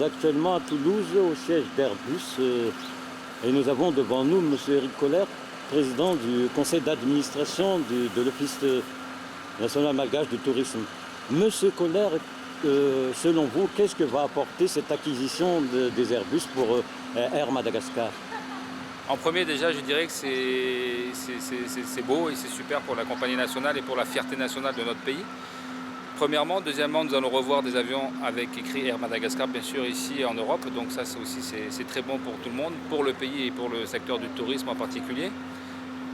actuellement à Toulouse, au siège d'Airbus, et nous avons devant nous M. Éric Koller, président du conseil d'administration de l'Office national malgache du tourisme. Monsieur Koller, selon vous, qu'est-ce que va apporter cette acquisition des Airbus pour Air Madagascar? En premier, déjà, je dirais que c'est beau et c'est super pour la compagnie nationale et pour la fierté nationale de notre pays. Premièrement. Deuxièmement, nous allons revoir des avions avec écrit Air Madagascar, bien sûr, ici en Europe. Donc ça, c'est très bon pour tout le monde, pour le pays et pour le secteur du tourisme en particulier.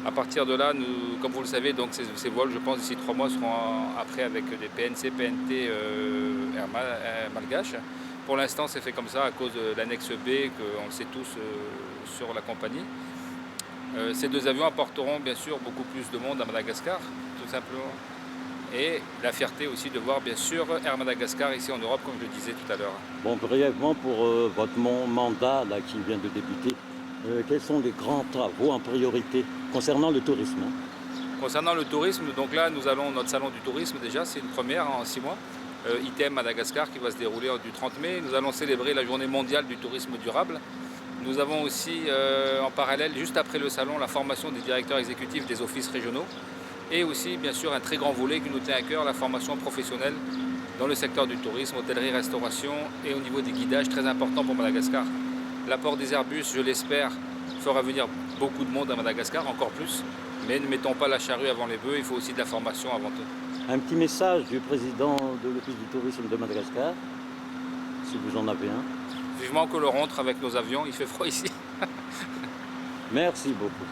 À partir de là, comme vous le savez, donc ces vols, je pense, d'ici 3 mois, seront après avec des PNC, PNT Air Malgache. Pour l'instant, c'est fait comme ça à cause de l'annexe B, qu'on le sait tous, sur la compagnie. Ces deux avions apporteront bien sûr beaucoup plus de monde à Madagascar, tout simplement. Et la fierté aussi de voir bien sûr Air Madagascar ici en Europe, comme je le disais tout à l'heure. Bon, brièvement, pour votre mandat là, qui vient de débuter, quels sont les grands travaux en priorité concernant le tourisme? Concernant le tourisme, donc là nous allons notre salon du tourisme déjà, c'est une première en 6 mois. ITEM Madagascar qui va se dérouler du 30 mai. Nous allons célébrer la journée mondiale du tourisme durable. Nous avons aussi en parallèle, juste après le salon, la formation des directeurs exécutifs des offices régionaux. Et aussi, bien sûr, un très grand volet qui nous tient à cœur, la formation professionnelle dans le secteur du tourisme, hôtellerie, restauration et au niveau des guidages, très important pour Madagascar. L'apport des Airbus, je l'espère, fera venir beaucoup de monde à Madagascar, encore plus. Mais ne mettons pas la charrue avant les bœufs, il faut aussi de la formation avant tout. Un petit message du président de l'Office du tourisme de Madagascar, si vous en avez un. Vivement que l'on rentre avec nos avions, il fait froid ici. Merci beaucoup.